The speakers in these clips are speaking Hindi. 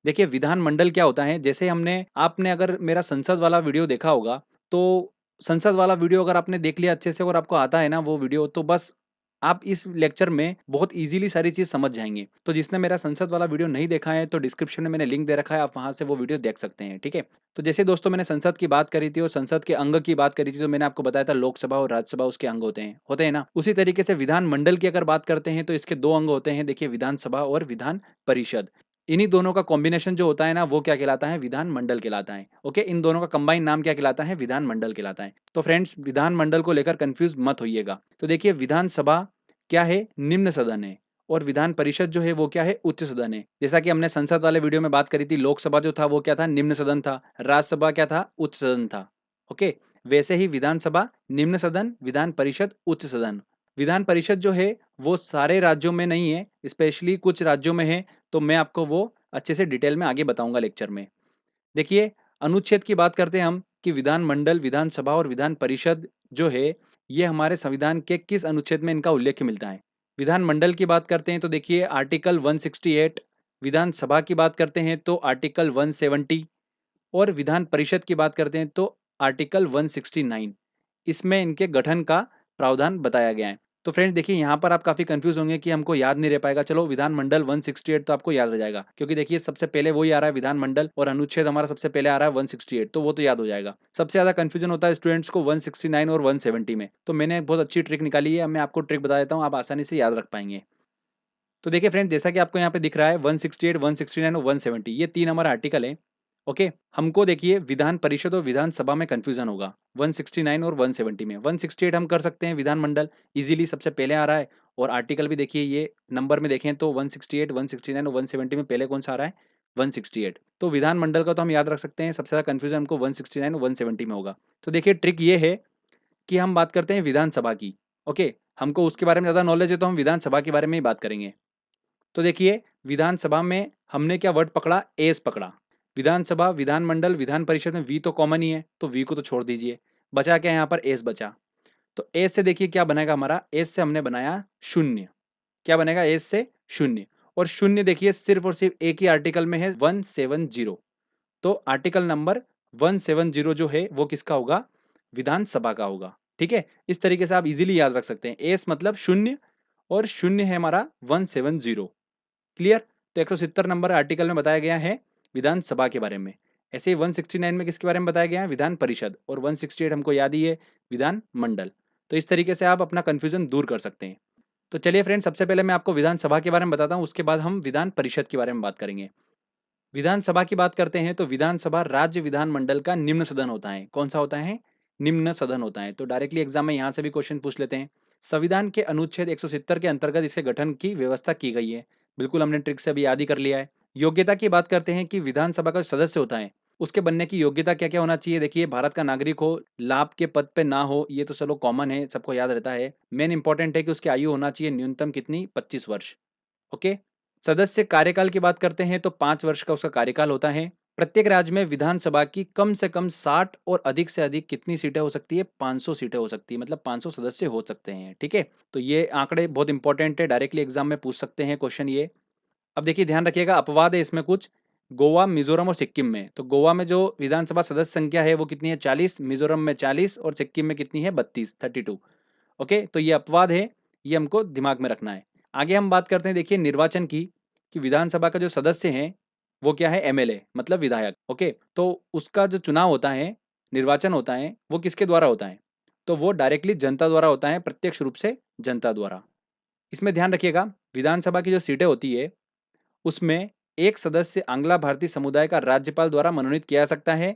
देखिए विधानमंडल क्या होता है, जैसे आपने अगर मेरा संसद वाला वीडियो देखा होगा, तो संसद वाला वीडियो अगर आपने देख लिया अच्छे से और आपको आता है ना वो वीडियो, तो बस आप इस लेक्चर में बहुत ईज़िली सारी चीज़ समझ जाएँगे। तो जिसने मेरा संसद वाला वीडियो नहीं देखा है, तो डिस्क्रिप्शन में मैंने लिंक दे रखा है, आप वहाँ से वो वीडियो देख सकते हैं, ठीक है? तो जैसे दोस्तों मैंने संसद की बात करी थी और संसद के अंग की बात करी थी, तो मैंने आपको बताया था लोकसभा और राज्यसभा उसके अंग होते हैं ना? उसी तरीके से विधानमंडल की अगर बात करते हैं, तो इसके 2 अंग होते हैं, देखिए विधानसभा और विधान परिषद। इन्हीं दोनों का कॉम्बिनेशन जो होता है ना, वो क्या कहलाता है? विधानमंडल कहलाता है। ओके, इन दोनों का कंबाइन नाम क्या कहलाता है? विधानमंडल कहलाता है। तो फ्रेंड्स विधानमंडल को लेकर कंफ्यूज मत होइएगा। तो देखिए विधानसभा क्या है? निम्न सदन है और विधान परिषद जो है वो क्या है? उच्च सदन है। जैसा कि हमने संसद वाले वीडियो में बात करी थी, लोकसभा जो था वो क्या था? निम्न सदन था। राज्यसभा क्या था? उच्च सदन था। ओके, वैसे ही विधानसभा निम्न सदन, विधान परिषद उच्च सदन। विधान परिषद जो है वो सारे राज्यों में नहीं है, स्पेशली कुछ राज्यों में है, तो मैं आपको वो अच्छे से डिटेल में आगे बताऊंगा लेक्चर में। देखिए अनुच्छेद की बात करते हैं हम कि विधानमंडल, विधानसभा और विधान परिषद जो है ये हमारे संविधान के किस अनुच्छेद में इनका उल्लेख मिलता है। विधानमंडल की बात करते हैं तो देखिए आर्टिकल 168, विधानसभा की बात करते हैं तो आर्टिकल 170 और विधान परिषद की बात करते हैं तो आर्टिकल 169। इसमें इनके गठन का प्रावधान बताया गया है। तो फ्रेंड्स देखिए यहाँ पर आप काफ़ी कंफ्यूज होंगे कि हमको याद नहीं रह पाएगा। चलो विधानमंडल 168 तो आपको याद रह जाएगा, क्योंकि देखिए सबसे पहले वही आ रहा है विधानमंडल और अनुच्छेद हमारा सबसे पहले आ रहा है 168, तो वो तो याद हो जाएगा। सबसे ज़्यादा कंफ्यूजन होता है स्टूडेंट्स को 169 और 170 में। तो मैंने एक बहुत अच्छी ट्रिक निकाली है, मैं आपको ट्रिक बता देता हूँ, आप आसानी से याद रख पाएंगे। तो देखिए फ्रेंड्स जैसा कि आपको यहाँ पे दिख रहा है 168, 169 और 170 ये 3 हमारा आर्टिकल है। ओके, हमको देखिए विधान परिषद और विधानसभा में कंफ्यूजन होगा 169 और 170 में। 168 हम कर सकते हैं विधानमंडल, इजीली सबसे पहले आ रहा है और आर्टिकल भी देखिए ये नंबर में देखें तो 168, 169 और 170 में पहले कौन सा आ रहा है? 168। तो विधानमंडल का तो हम याद रख सकते हैं, सबसे ज़्यादा कंफ्यूजन हमको 169 और 170 में होगा। तो देखिए ट्रिक ये है कि हम बात करते हैं विधानसभा की। ओके, हमको उसके बारे में ज़्यादा नॉलेज है तो हम विधानसभा के बारे में ही बात करेंगे। तो देखिए विधानसभा में हमने क्या वर्ड पकड़ा? एस पकड़ा। विधानसभा, विधानमंडल, विधान परिषद में वी तो कॉमन ही है, तो वी को तो छोड़ दीजिए। बचा क्या यहाँ पर? एस बचा। तो एस से देखिए क्या बनेगा हमारा? एस से हमने बनाया शून्य। क्या बनेगा एस से? शून्य। और शून्य देखिए सिर्फ और सिर्फ एक ही आर्टिकल में है 170। तो आर्टिकल नंबर 170 जो है वो किसका होगा? विधानसभा का होगा। ठीक है, इस तरीके से आप इजीली याद रख सकते हैं। एस मतलब शून्य और शून्य है हमारा 170। क्लियर? तो 170 नंबर आर्टिकल में बताया गया है विधानसभा के बारे में। ऐसे ही 169 में किसके बारे में बताया गया है? विधान परिषद। और 168 हमको याद ही है विधान मंडल। तो इस तरीके से आप अपना कंफ्यूजन दूर कर सकते हैं। तो चलिए फ्रेंड्स सबसे पहले मैं आपको विधानसभा के बारे में बताता हूँ, उसके बाद हम विधान परिषद के बारे में बात करेंगे। विधानसभा की बात करते हैं तो विधानसभा राज्य विधानमंडल का निम्न सदन होता है। कौन सा होता है? निम्न सदन होता है। तो डायरेक्टली एग्जाम में यहाँ से भी क्वेश्चन पूछ लेते हैं। संविधान के अनुच्छेद 170 के अंतर्गत इसके गठन की व्यवस्था की गई है। बिल्कुल हमने ट्रिक से अभी याद ही कर लिया है। योग्यता की बात करते हैं कि विधानसभा का सदस्य होता है उसके बनने की योग्यता क्या क्या होना चाहिए। देखिए भारत का नागरिक हो, लाभ के पद पे ना हो, ये तो चलो कॉमन है, सबको याद रहता है। मेन इंपॉर्टेंट है कि उसकी आयु होना चाहिए न्यूनतम कितनी? 25 वर्ष। ओके, सदस्य कार्यकाल की बात करते हैं तो 5 वर्ष का उसका कार्यकाल होता है। प्रत्येक राज्य में विधानसभा की कम से कम 60 और अधिक से अधिक कितनी सीटें हो सकती है? 500 सीटें हो सकती है, मतलब 500 सदस्य हो सकते हैं। ठीक है, तो ये आंकड़े बहुत इंपॉर्टेंट है, डायरेक्टली एग्जाम में पूछ सकते हैं क्वेश्चन ये। अब देखिए ध्यान रखिएगा, अपवाद है इसमें कुछ। गोवा, मिजोरम और सिक्किम में, तो गोवा में जो विधानसभा सदस्य संख्या है वो कितनी है? 40, मिजोरम में 40 और सिक्किम में कितनी है? 32। ओके, तो ये अपवाद है, ये हमको दिमाग में रखना है। आगे हम बात करते हैं देखिए निर्वाचन की, कि विधानसभा का जो सदस्य हैं वो क्या है? एमएलए मतलब विधायक। ओके, तो उसका जो चुनाव होता है, निर्वाचन होता है, वो किसके द्वारा होता है? तो वो डायरेक्टली जनता द्वारा होता है, प्रत्यक्ष रूप से जनता द्वारा। इसमें ध्यान रखिएगा विधानसभा की जो सीटें होती है उसमें एक सदस्य आंग्ला भारतीय समुदाय का राज्यपाल द्वारा मनोनीत किया जा सकता है।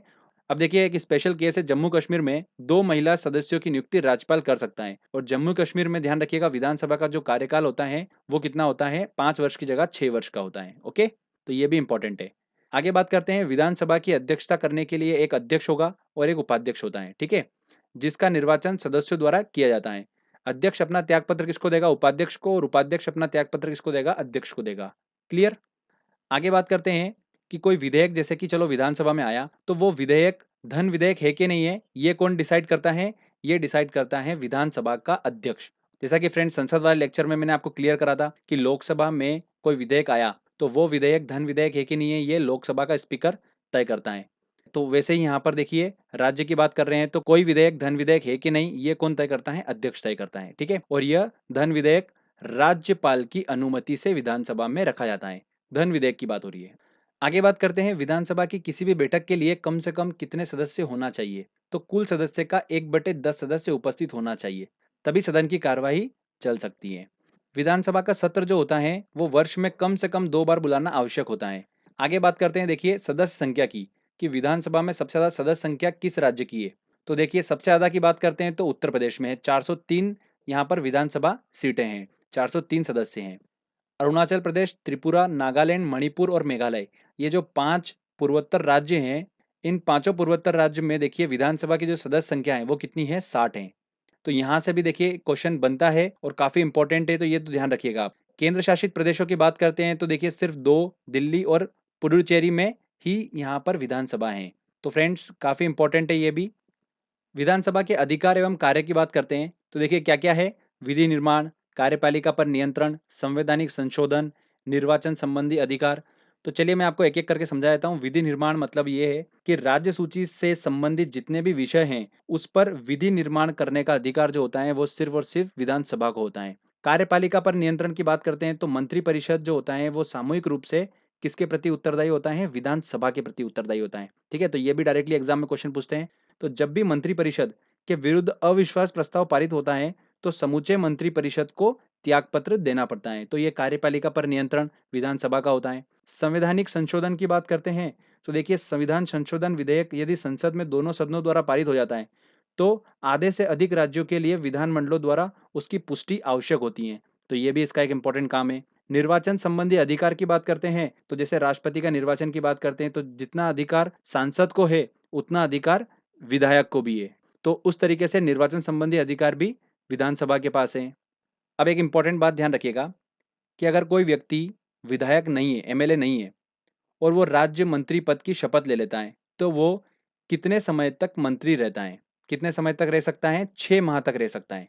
अब देखिए एक स्पेशल केस है, जम्मू कश्मीर में 2 महिला सदस्यों की नियुक्ति राज्यपाल कर सकता है। और जम्मू कश्मीर में ध्यान रखिएगा विधानसभा का जो कार्यकाल होता है वो कितना होता है? 5 वर्ष की जगह 6 वर्ष का होता है। ओके, तो ये भी इंपॉर्टेंट है। आगे बात करते हैं, विधानसभा की अध्यक्षता करने के लिए एक अध्यक्ष होगा और एक उपाध्यक्ष होता है। ठीक है, जिसका निर्वाचन सदस्यों द्वारा किया जाता है। अध्यक्ष अपना त्यागपत्र किसको देगा? उपाध्यक्ष को। और उपाध्यक्ष अपना त्यागपत्र किसको देगा? अध्यक्ष को देगा। क्लियर? आगे बात करते हैं कि कोई विधेयक जैसे कि चलो विधानसभा में आया, तो वो विधेयक धन विधेयक है कि नहीं है, ये कौन डिसाइड करता है? ये डिसाइड करता है विधानसभा का अध्यक्ष। जैसा कि फ्रेंड संसद वाले लेक्चर में मैंने आपको क्लियर करा था कि लोकसभा में कोई विधेयक आया तो वो विधेयक धन विधेयक है कि नहीं है, ये लोकसभा का स्पीकर तय करता है। तो वैसे ही यहाँ पर देखिए, राज्य की बात कर रहे हैं तो कोई विधेयक धन विधेयक है कि नहीं, ये कौन तय करता है? अध्यक्ष तय करता है, ठीक है। और यह धन विधेयक राज्यपाल की अनुमति से विधानसभा में रखा जाता है। धन विधेयक की बात हो रही है। आगे बात करते हैं, विधानसभा की किसी भी बैठक के लिए कम से कम कितने सदस्य होना चाहिए? तो कुल सदस्य का 1/10 सदस्य उपस्थित होना चाहिए, तभी सदन की कार्यवाही चल सकती है। विधानसभा का सत्र जो होता है वो वर्ष में कम से कम 2 बार बुलाना आवश्यक होता है। आगे बात करते हैं देखिए सदस्य संख्या की, कि विधानसभा में सबसे ज्यादा सदस्य संख्या किस राज्य की है? तो देखिए सबसे ज्यादा की बात करते हैं तो उत्तर प्रदेश में है, 403 यहाँ पर विधानसभा सीटें हैं, 403 सदस्य हैं। अरुणाचल प्रदेश, त्रिपुरा, नागालैंड, मणिपुर और मेघालय, ये जो 5 पूर्वोत्तर राज्य हैं, इन पांचों पूर्वोत्तर राज्य में देखिए विधानसभा की जो सदस्य संख्या है वो कितनी है? 60 है। तो यहाँ से भी देखिए क्वेश्चन बनता है और काफी इंपॉर्टेंट है, तो ये तो ध्यान रखिएगा आप। केंद्र शासित प्रदेशों की बात करते हैं तो देखिए सिर्फ 2, दिल्ली और पुडुचेरी में ही यहाँ पर विधानसभा है। तो फ्रेंड्स काफी इंपॉर्टेंट है ये भी। विधानसभा के अधिकार एवं कार्य की बात करते हैं तो देखिए क्या क्या है? विधि निर्माण, कार्यपालिका पर नियंत्रण, संवैधानिक संशोधन, निर्वाचन संबंधी अधिकार। तो चलिए मैं आपको एक एक करके समझा देता हूँ। विधि निर्माण मतलब ये है कि राज्य सूची से संबंधित जितने भी विषय हैं उस पर विधि निर्माण करने का अधिकार जो होता है वो सिर्फ और सिर्फ विधानसभा को होता है। कार्यपालिका पर नियंत्रण की बात करते हैं तो मंत्री परिषद जो होता है वो सामूहिक रूप से किसके प्रति उत्तरदायी होता है? विधानसभा के प्रति उत्तरदायी होता है, ठीक है। तो ये भी डायरेक्टली एग्जाम में क्वेश्चन पूछते हैं। तो जब भी मंत्रिपरिषद के विरुद्ध अविश्वास प्रस्ताव पारित होता है तो समूचे मंत्रिपरिषद को त्यागपत्र देना पड़ता है। तो ये कार्यपालिका पर नियंत्रण विधानसभा का होता है। संवैधानिक संशोधन की बात करते हैं तो देखिए संविधान संशोधन विधेयक यदि संसद में दोनों सदनों द्वारा पारित हो जाता है तो आधे से अधिक राज्यों के लिए विधानमंडलों द्वारा उसकी पुष्टि आवश्यक होती है। तो ये भी इसका एक इंपॉर्टेंट काम है। निर्वाचन संबंधी अधिकार की बात करते हैं तो जैसे राष्ट्रपति का निर्वाचन की बात करते हैं तो जितना अधिकार सांसद को है उतना अधिकार विधायक को भी है। तो उस तरीके से निर्वाचन संबंधी अधिकार भी विधानसभा के पास है। अब एक इंपॉर्टेंट बात ध्यान रखिएगा कि अगर कोई व्यक्ति विधायक नहीं है, एमएलए नहीं है और वो राज्य मंत्री पद की शपथ ले लेता है तो वो कितने समय तक मंत्री रहता है? कितने समय तक रह सकता है? 6 माह तक रह सकता है,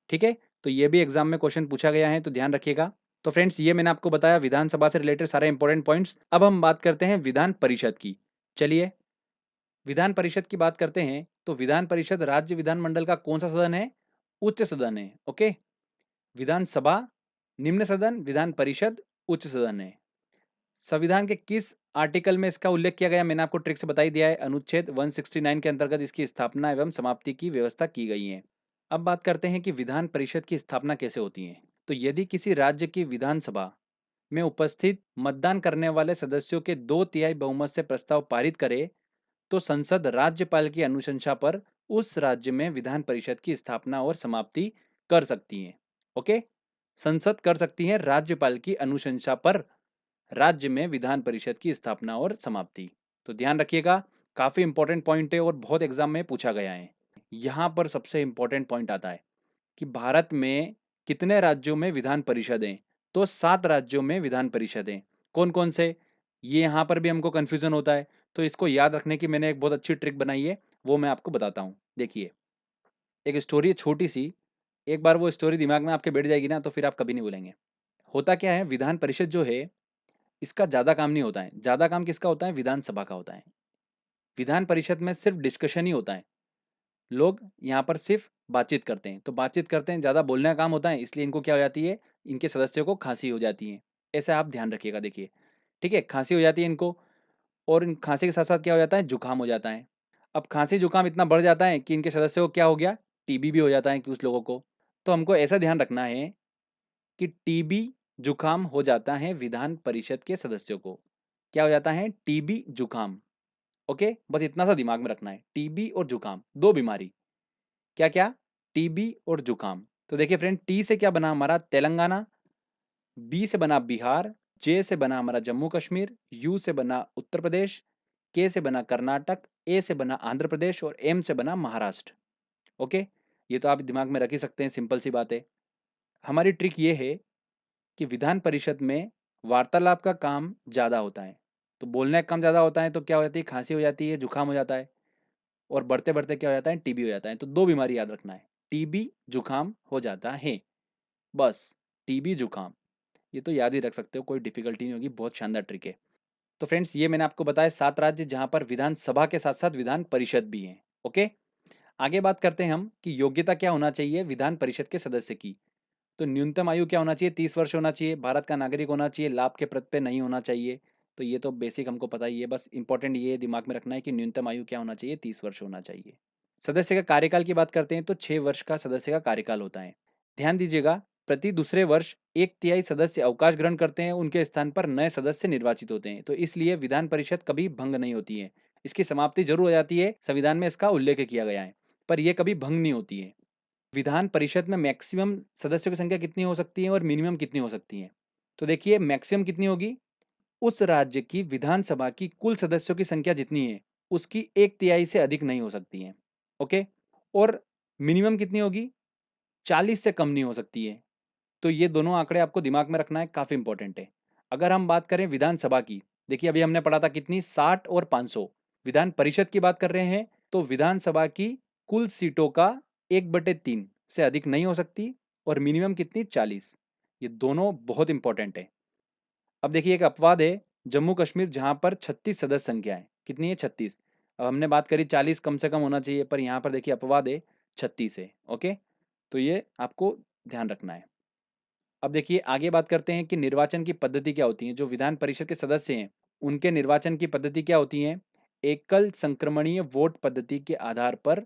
ठीक है। तो ये भी एग्जाम में क्वेश्चन पूछा गया है, तो ध्यान रखिएगा। तो फ्रेंड्स ये मैंने आपको बताया विधानसभा से रिलेटेड सारे इंपॉर्टेंट पॉइंट्स। अब हम बात करते हैं विधान परिषद की। चलिए विधान परिषद की बात करते हैं तो विधान परिषद राज्य विधानमंडल का कौन सा सदन है? उच्च सदन है, ओके। विधानसभा निम्न सदन, विधान परिषद उच्च सदन है। संविधान के किस आर्टिकल में इसका उल्लेख किया गया? मैंने आपको ट्रिक से बता ही दिया है। अनुच्छेद 169 के अंतर्गत इसकी स्थापना एवं समाप्ति की व्यवस्था की गई है। अब बात करते हैं कि विधान परिषद की स्थापना कैसे होती है। तो यदि किसी राज्य की विधानसभा में उपस्थित मतदान करने वाले सदस्यों के 2/3 बहुमत से प्रस्ताव पारित करे तो संसद राज्यपाल की अनुशंसा पर उस राज्य में विधान परिषद की स्थापना और समाप्ति कर सकती है, ओके। संसद कर सकती है राज्यपाल की अनुशंसा पर राज्य में विधान परिषद की स्थापना और समाप्ति। तो ध्यान रखिएगा, काफी इंपॉर्टेंट पॉइंट है और बहुत एग्जाम में पूछा गया है। यहाँ पर सबसे इंपॉर्टेंट पॉइंट आता है कि भारत में कितने राज्यों में विधान परिषद है? तो 7 राज्यों में विधान परिषद है। कौन कौन से? ये यहाँ पर भी हमको कंफ्यूजन होता है, तो इसको याद रखने की मैंने एक बहुत अच्छी ट्रिक बनाई है, वो मैं आपको बताता हूँ। देखिए एक स्टोरी है छोटी सी, एक बार वो स्टोरी दिमाग में आपके बैठ जाएगी ना तो फिर आप कभी नहीं भूलेंगे। होता क्या है, विधान परिषद जो है इसका ज्यादा काम नहीं होता है। ज्यादा काम किसका होता है? विधानसभा का होता है। विधान परिषद में सिर्फ डिस्कशन ही होता है। लोग यहाँ पर सिर्फ बातचीत करते हैं, तो बातचीत करते हैं, ज्यादा बोलने का काम होता है, इसलिए इनको क्या हो जाती है? इनके सदस्यों को खांसी हो जाती है। ऐसा आप ध्यान रखिएगा। देखिए ठीक है, खांसी हो जाती है इनको, और इन खांसी के साथ साथ क्या हो जाता है? जुकाम हो जाता है। अब खांसी जुकाम इतना बढ़ जाता है कि इनके सदस्यों को क्या हो गया? टीबी भी हो जाता है कुछ लोगों को। तो हमको ऐसा ध्यान रखना है कि टीबी जुकाम हो जाता है विधान परिषद के सदस्यों को। क्या हो जाता है? टीबी जुकाम, ओके। बस इतना सा दिमाग में रखना है, टीबी और जुकाम, दो बीमारी। क्या क्या? टीबी और जुकाम। तो देखिए फ्रेंड, टी से क्या बना हमारा? तेलंगाना, बी से बना बिहार, जे से बना हमारा जम्मू कश्मीर, यू से बना उत्तर प्रदेश, के से बना कर्नाटक, ए से बना आंध्र प्रदेश और एम से बना महाराष्ट्र, ओके। ये तो आप दिमाग में रख ही सकते हैं, सिंपल सी बात है। हमारी ट्रिक ये है कि विधान परिषद में वार्तालाप का काम ज्यादा होता है, तो बोलने का काम ज्यादा होता है, तो क्या हो जाती है? खांसी हो जाती है, जुकाम हो जाता है, और बढ़ते बढ़ते क्या हो जाता है? टीबी हो जाता है। तो दो बीमारी याद रखना है, टीबी जुकाम हो जाता है, बस। टीबी जुकाम, ये तो याद ही रख सकते हो, कोई डिफिकल्टी नहीं होगी, बहुत शानदार ट्रिक है। तो फ्रेंड्स ये मैंने आपको बताया 7 राज्य जहाँ पर विधानसभा के साथ-साथ विधान परिषद भी हैं। ओके? आगे बात करते हैं हम कि योग्यता क्या होना चाहिए विधान परिषद के सदस्य की। तो न्यूनतम आयु क्या होना चाहिए? 30 वर्ष होना चाहिए, भारत का नागरिक होना चाहिए, लाभ के पद पे नहीं होना चाहिए। तो ये तो बेसिक हमको पता ही है, बस इंपॉर्टेंट ये दिमाग में रखना है कि न्यूनतम आयु क्या होना चाहिए? 30 वर्ष होना चाहिए। सदस्य का कार्यकाल की बात करते हैं तो 6 वर्ष का सदस्य का कार्यकाल होता है। ध्यान दीजिएगा, प्रति दूसरे वर्ष 1/3 सदस्य अवकाश ग्रहण करते हैं, उनके स्थान पर नए सदस्य निर्वाचित होते हैं। तो इसलिए विधान परिषद कभी भंग नहीं होती है। इसकी समाप्ति जरूर हो जाती है, संविधान में इसका उल्लेख किया गया है, पर यह कभी भंग नहीं होती है। विधान परिषद में मैक्सिमम सदस्यों की संख्या कितनी हो सकती है और मिनिमम कितनी हो सकती है? तो देखिए मैक्सिमम कितनी होगी? उस राज्य की विधानसभा की कुल सदस्यों की संख्या जितनी है, उसकी 1/3 से अधिक नहीं हो सकती है। ओके? और मिनिमम कितनी होगी? 40 से कम नहीं हो सकती है। तो ये दोनों आंकड़े आपको दिमाग में रखना है, काफ़ी इंपॉर्टेंट है। अगर हम बात करें विधानसभा की, देखिए अभी हमने पढ़ा था कितनी 60 और 500। विधान परिषद की बात कर रहे हैं तो विधानसभा की कुल सीटों का 1/3 से अधिक नहीं हो सकती और मिनिमम कितनी 40। ये दोनों बहुत इंपॉर्टेंट है। अब देखिए एक अपवाद है जम्मू कश्मीर जहां पर 36 सदस्य संख्या है। कितनी है? 36। अब हमने बात करी 40 कम से कम होना चाहिए, पर यहाँ पर देखिए अपवाद है 36 है। ओके, तो ये आपको ध्यान रखना है। अब देखिए आगे बात करते हैं कि निर्वाचन की पद्धति क्या होती है। जो विधान परिषद के सदस्य हैं उनके निर्वाचन की पद्धति क्या होती है? एकल संक्रमणीय वोट पद्धति के आधार पर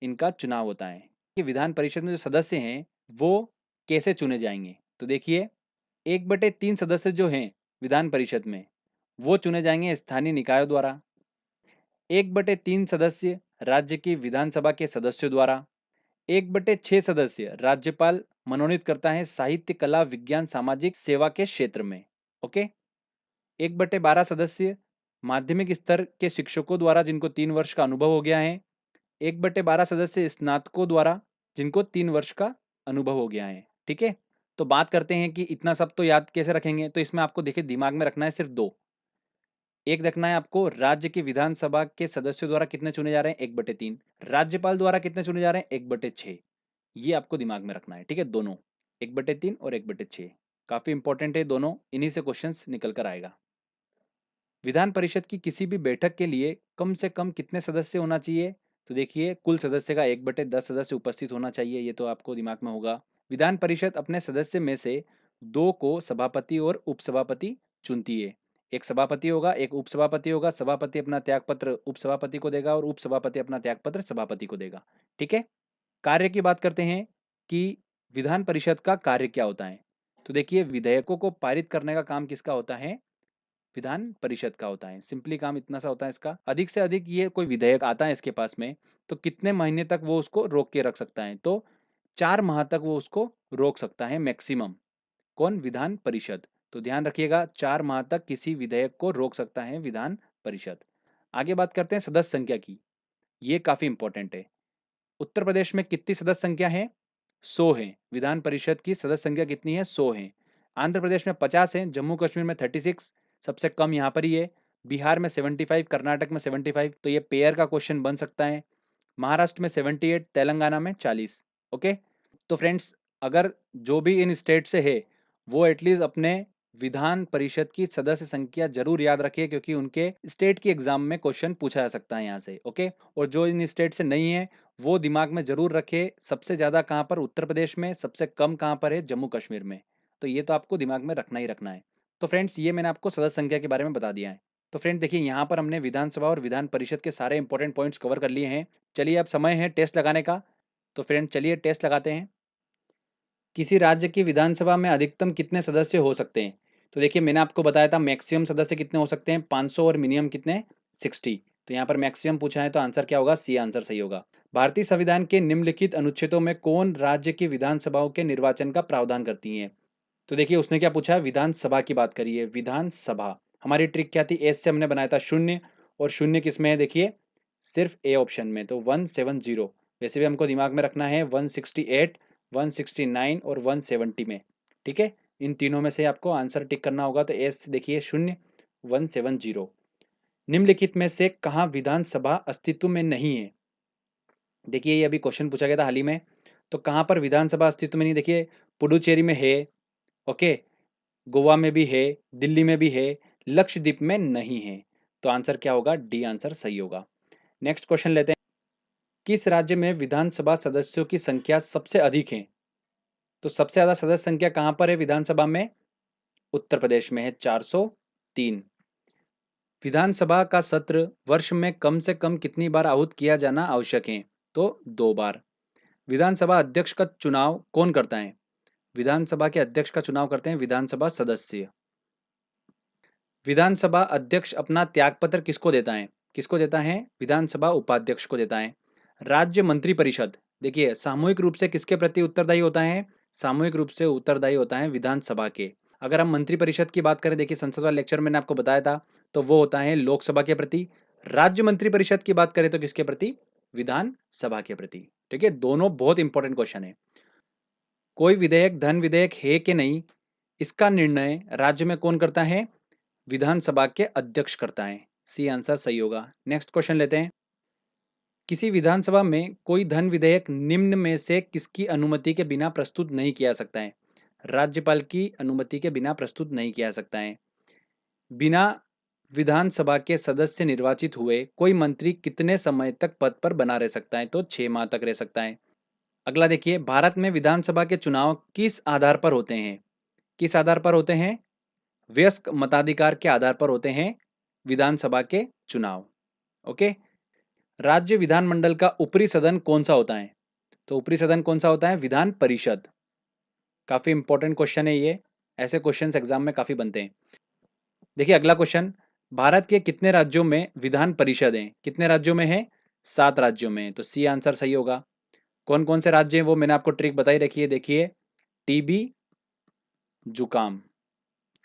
इनका चुनाव होता है। कि विधान परिषद में जो सदस्य हैं वो कैसे चुने जाएंगे? तो देखिए 1/3 सदस्य जो हैं विधान परिषद में वो चुने जाएंगे स्थानीय निकायों द्वारा। 1/3 सदस्य राज्य की विधानसभा के सदस्यों द्वारा। 1/6 सदस्य राज्यपाल मनोनीत करता है साहित्य, कला, विज्ञान, सामाजिक सेवा के क्षेत्र में। ओके। 1/12 सदस्य माध्यमिक स्तर के शिक्षकों द्वारा जिनको 3 वर्ष का अनुभव हो गया है। 1/12 सदस्य स्नातकों द्वारा जिनको 3 वर्ष का अनुभव हो गया है। ठीक है। तो बात करते हैं कि इतना सब तो याद कैसे रखेंगे? तो इसमें आपको देखिए दिमाग में रखना है सिर्फ दो। एक रखना है आपको राज्य की विधानसभा के सदस्यों द्वारा कितने चुने जा रहे हैं? 1/3। राज्यपाल द्वारा कितने चुने जा रहे हैं? 1/6। ये आपको दिमाग में रखना है। ठीक है, दोनों 1/3 और 1/6 काफी इंपॉर्टेंट है दोनों, इन्हीं से क्वेश्चंस निकल कर आएगा। विधान परिषद की किसी भी बैठक के लिए कम से कम कितने सदस्य होना चाहिए? तो देखिए कुल सदस्य का 1/10 सदस्य उपस्थित होना चाहिए, ये तो आपको दिमाग में होगा। विधान परिषद अपने सदस्य में से 2 को सभापति और उपसभापति चुनती है। एक सभापति होगा, एक उपसभापति होगा। सभापति अपना त्यागपत्र उपसभापति को देगा और उपसभापति अपना त्यागपत्र सभापति को देगा। ठीक है। कार्य की बात करते हैं कि विधान परिषद का कार्य क्या होता है? तो देखिए विधेयकों को पारित करने का काम किसका होता है? विधान परिषद का होता है। सिंपली काम इतना सा होता है इसका। अधिक से अधिक ये कोई विधेयक आता है इसके पास में तो कितने महीने तक वो उसको रोक के रख सकता है? तो 4 माह तक वो उसको रोक सकता है मैक्सिमम। कौन? विधान परिषद। तो ध्यान रखिएगा 4 माह तक किसी विधेयक को रोक सकता है विधान परिषद। आगे बात करते हैं सदस्य संख्या की। ये काफी इंपॉर्टेंट है। उत्तर प्रदेश में कितनी सदस्य संख्या है? 100 है। विधान परिषद की सदस्य संख्या कितनी है? 100 है। आंध्र प्रदेश में 50 है, जम्मू कश्मीर में 36, सबसे कम यहाँ पर ही है। बिहार में 75, कर्नाटक में 75, तो ये पेयर का क्वेश्चन बन सकता है। महाराष्ट्र में 78, तेलंगाना में 40। ओके। तो फ्रेंड्स अगर जो भी इन स्टेट से है वो एटलीस्ट अपने विधान परिषद की सदस्य संख्या जरूर याद रखिए, क्योंकि उनके स्टेट की एग्जाम में क्वेश्चन पूछा जा सकता है यहाँ से। ओके। और जो इन स्टेट से नहीं है वो दिमाग में जरूर रखे, सबसे ज्यादा कहाँ पर? उत्तर प्रदेश में, सबसे कम कहाँ पर है? जम्मू कश्मीर में। तो ये तो आपको दिमाग में रखना ही रखना है। तो फ्रेंड्स ये मैंने आपको सदस्य संख्या के बारे में बता दिया है। तो फ्रेंड देखिए यहाँ पर हमने विधानसभा और विधान परिषद के सारे इंपॉर्टेंट पॉइंट्स कवर कर लिए हैं। चलिए अब समय है टेस्ट लगाने का। तो फ्रेंड चलिए टेस्ट लगाते हैं। किसी राज्य की विधानसभा में अधिकतम कितने सदस्य हो सकते हैं? तो देखिए मैंने आपको बताया था मैक्सिमम सदस्य कितने हो सकते हैं? 500 और मिनिमम कितने? 60। तो यहाँ पर मैक्सिमम पूछा है तो आंसर क्या होगा? सी आंसर सही होगा। भारतीय संविधान के निम्नलिखित अनुच्छेदों में कौन राज्य की विधानसभाओं के निर्वाचन का प्रावधान करती है? तो देखिए उसने क्या पूछा है? विधानसभा की बात करी है। विधानसभा हमारी ट्रिक क्या थी? एस से हमने बनाया था शून्य, और शून्य किसमें है? देखिए सिर्फ ए ऑप्शन में, तो 170। वैसे भी हमको दिमाग में रखना है 168, 169 और 170 में। ठीक है, इन तीनों में से आपको आंसर टिक करना होगा। तो एस देखिए शून्य, 170। निम्नलिखित में से कहाँ विधानसभा अस्तित्व में नहीं है? देखिए ये अभी क्वेश्चन पूछा गया था हाल ही में, तो कहाँ पर विधानसभा अस्तित्व में नहीं? देखिए पुडुचेरी में है। ओके, गोवा में भी है, दिल्ली में भी है, लक्षद्वीप में नहीं है। तो आंसर क्या होगा? डी आंसर सही होगा। नेक्स्ट क्वेश्चन लेते हैं। किस राज्य में विधानसभा सदस्यों की संख्या सबसे अधिक है? तो सबसे ज्यादा सदस्य संख्या कहां पर है विधानसभा में? उत्तर प्रदेश में है 403। विधानसभा का सत्र वर्ष में कम से कम कितनी बार आहूत किया जाना आवश्यक है? तो 2 बार। विधानसभा अध्यक्ष का चुनाव कौन करता है? विधानसभा के अध्यक्ष का चुनाव करते हैं विधानसभा सदस्य। विधानसभा अध्यक्ष अपना त्यागपत्र किसको देता है? किसको देता है? विधानसभा उपाध्यक्ष को देता है। राज्य मंत्रिपरिषद देखिए सामूहिक रूप से किसके प्रति उत्तरदायी होता है? सामूहिक रूप से उत्तरदायी होता है विधानसभा के। अगर हम मंत्रिपरिषद की बात करें, देखिए संसद वाले लेक्चर में मैंने आपको बताया था, तो वो होता है लोकसभा के प्रति। राज्य मंत्रिपरिषद की बात करें तो किसके प्रति? विधानसभा के प्रति। ठीक है, दोनों बहुत इंपॉर्टेंट क्वेश्चन है। कोई विधेयक धन विधेयक है कि नहीं, इसका निर्णय राज्य में कौन करता है? विधानसभा के अध्यक्ष करता है। सी आंसर सही होगा। नेक्स्ट क्वेश्चन लेते हैं। किसी विधानसभा में कोई धन विधेयक निम्न में से किसकी अनुमति के बिना प्रस्तुत नहीं किया जा सकता है? राज्यपाल की अनुमति के बिना प्रस्तुत नहीं किया जा सकता है। बिना विधानसभा के सदस्य निर्वाचित हुए कोई मंत्री कितने समय तक पद पर बना रह सकता है? तो 6 माह तक रह सकता है। अगला देखिए, भारत में विधानसभा के चुनाव किस आधार पर होते हैं? किस आधार पर होते हैं? वयस्क मताधिकार के आधार पर होते हैं विधानसभा के चुनाव। ओके। राज्य विधानमंडल का ऊपरी सदन कौन सा होता है? तो ऊपरी सदन कौन सा होता है? विधान परिषद। काफी इंपॉर्टेंट क्वेश्चन है ये, ऐसे क्वेश्चन एग्जाम में काफी बनते हैं। देखिए अगला क्वेश्चन, भारत के कितने राज्यों में विधान परिषद है? कितने राज्यों में है? 7 राज्यों में। तो सी आंसर सही होगा। कौन कौन से राज्य हैं वो मैंने आपको ट्रिक बताई रखी है, देखिए टीबी, जुकाम।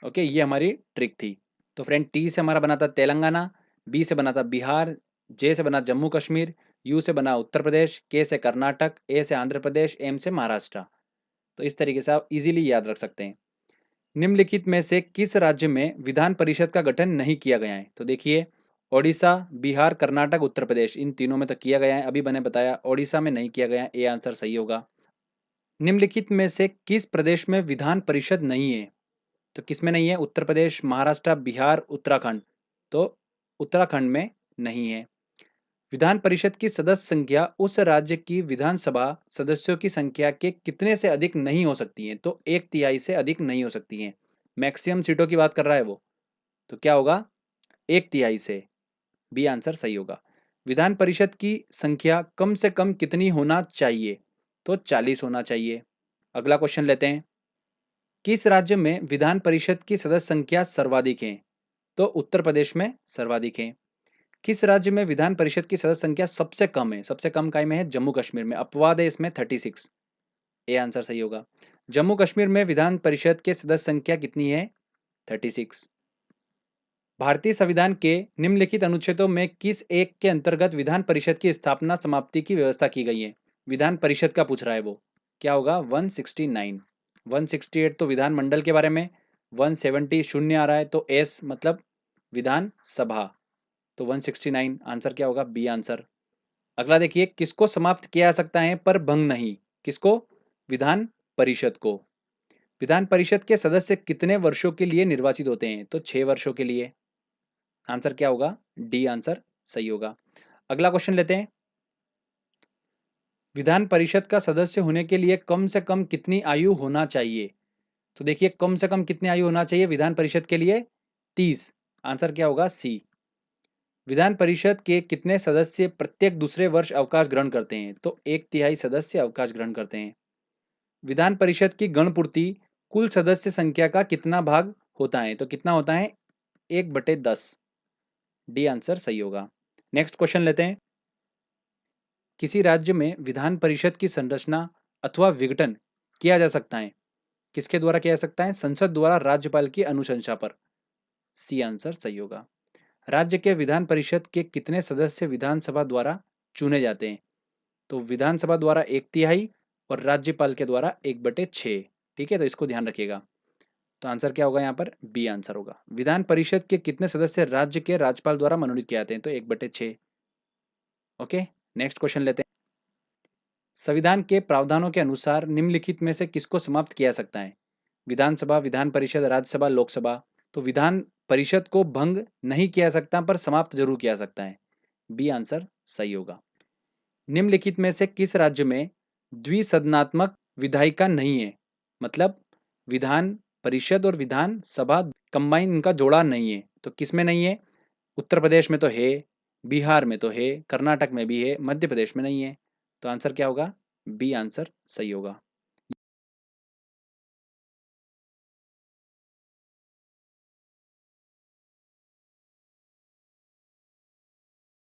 ओके, ये हमारी ट्रिक थी। तो फ्रेंड, टी से हमारा बना था तेलंगाना, बी से बना था बिहार, जे से बना जम्मू कश्मीर, यू से बना उत्तर प्रदेश, के से कर्नाटक, ए से आंध्र प्रदेश, एम से महाराष्ट्र। तो इस तरीके से आप इजीली याद रख सकते हैं। निम्नलिखित में से किस राज्य में विधान परिषद का गठन नहीं किया गया है? तो देखिए ओडिशा, बिहार, कर्नाटक, उत्तर प्रदेश, इन तीनों में तो किया गया है, अभी मैंने बताया ओडिशा में नहीं किया गया है। ए आंसर सही होगा। निम्नलिखित में से किस प्रदेश में विधान परिषद नहीं है? तो किसमें नहीं है? उत्तर प्रदेश, महाराष्ट्र, बिहार, उत्तराखंड। तो उत्तराखंड में नहीं है। विधान परिषद की सदस्य संख्या उस राज्य की विधानसभा सदस्यों की संख्या के कितने से अधिक नहीं हो सकती है? तो 1/3 से अधिक नहीं हो सकती है। मैक्सिमम सीटों की बात कर रहा है वो, तो क्या होगा? 1/3 से। बी आंसर सही होगा। विधान परिषद की संख्या कम से कम कितनी होना चाहिए? तो 40 होना चाहिए। अगला क्वेश्चन लेते हैं। किस राज्य में विधान परिषद की सदस्य संख्या सर्वाधिक है? तो उत्तर प्रदेश में सर्वाधिक है। किस राज्य में विधान परिषद की सदस्य संख्या सबसे कम है? सबसे कम काय में है? जम्मू कश्मीर में। अपवाद है इसमें 36। ए आंसर सही होगा। जम्मू कश्मीर में विधान परिषद के सदस्य संख्या कितनी है? 36। भारतीय संविधान के निम्नलिखित अनुच्छेदों में किस एक के अंतर्गत विधान परिषद की स्थापना समाप्ति की व्यवस्था की गई है? विधान परिषद का पूछ रहा है वो, क्या होगा? 169। 168 तो विधान मंडल के बारे में, 170 शून्य आ रहा है तो एस मतलब विधान सभा। तो 169 आंसर क्या होगा? B answer. अगला देखिए, किसको समाप्त किया जा सकता है पर भंग नहीं? किसको? विधान परिषद को। विधान परिषद के सदस्य कितने वर्षों के लिए निर्वाचित होते हैं? तो 6 वर्षों के लिए। आंसर क्या होगा? डी आंसर सही होगा। अगला क्वेश्चन लेते हैं। विधान परिषद का सदस्य होने के लिए कम से कम कितनी आयु होना चाहिए? तो देखिए कम से कम कितनी आयु होना चाहिए विधान परिषद के लिए? 30। आंसर क्या होगा? सी। विधान परिषद के कितने सदस्य प्रत्येक दूसरे वर्ष अवकाश ग्रहण करते हैं? तो 1/3 सदस्य अवकाश ग्रहण करते हैं। विधान परिषद की गणपूर्ति कुल सदस्य संख्या का कितना भाग होता है? तो कितना होता है? 1/10। डी आंसर सही होगा। नेक्स्ट क्वेश्चन लेते हैं। किसी राज्य में विधान परिषद की संरचना अथवा विघटन किया जा सकता है? किसके द्वारा किया जा सकता है? संसद द्वारा राज्यपाल की अनुशंसा पर। सी आंसर सही होगा। राज्य के विधान परिषद के कितने सदस्य विधानसभा द्वारा चुने जाते हैं? तो विधानसभा द्वारा 1/3 और राज्यपाल के द्वारा 1/6। ठीक है, तो इसको ध्यान रखिएगा। तो आंसर क्या होगा यहाँ पर? बी आंसर होगा। विधान परिषद के कितने सदस्य राज्य के राज्यपाल द्वारा मनोनीत किए जाते हैं? तो 1/6। ओके, नेक्स्ट क्वेश्चन लेते हैं। संविधान के प्रावधानों के अनुसार निम्नलिखित में से किसको समाप्त किया जा सकता है? विधानसभा, विधान परिषद, राज्यसभा, लोकसभा। तो विधान परिषद को भंग नहीं किया जा सकता पर समाप्त ज़रूर किया जा सकता है। बी आंसर सही होगा। निम्नलिखित में से किस राज्य में द्विसदनात्मक विधायिका नहीं है? मतलब विधान परिषद और विधान सभा कंबाइन इनका जोड़ा नहीं है। तो किसमें नहीं है? उत्तर प्रदेश में तो है, बिहार में तो है, कर्नाटक में भी है, मध्य प्रदेश में नहीं है। तो आंसर क्या होगा? बी आंसर सही होगा।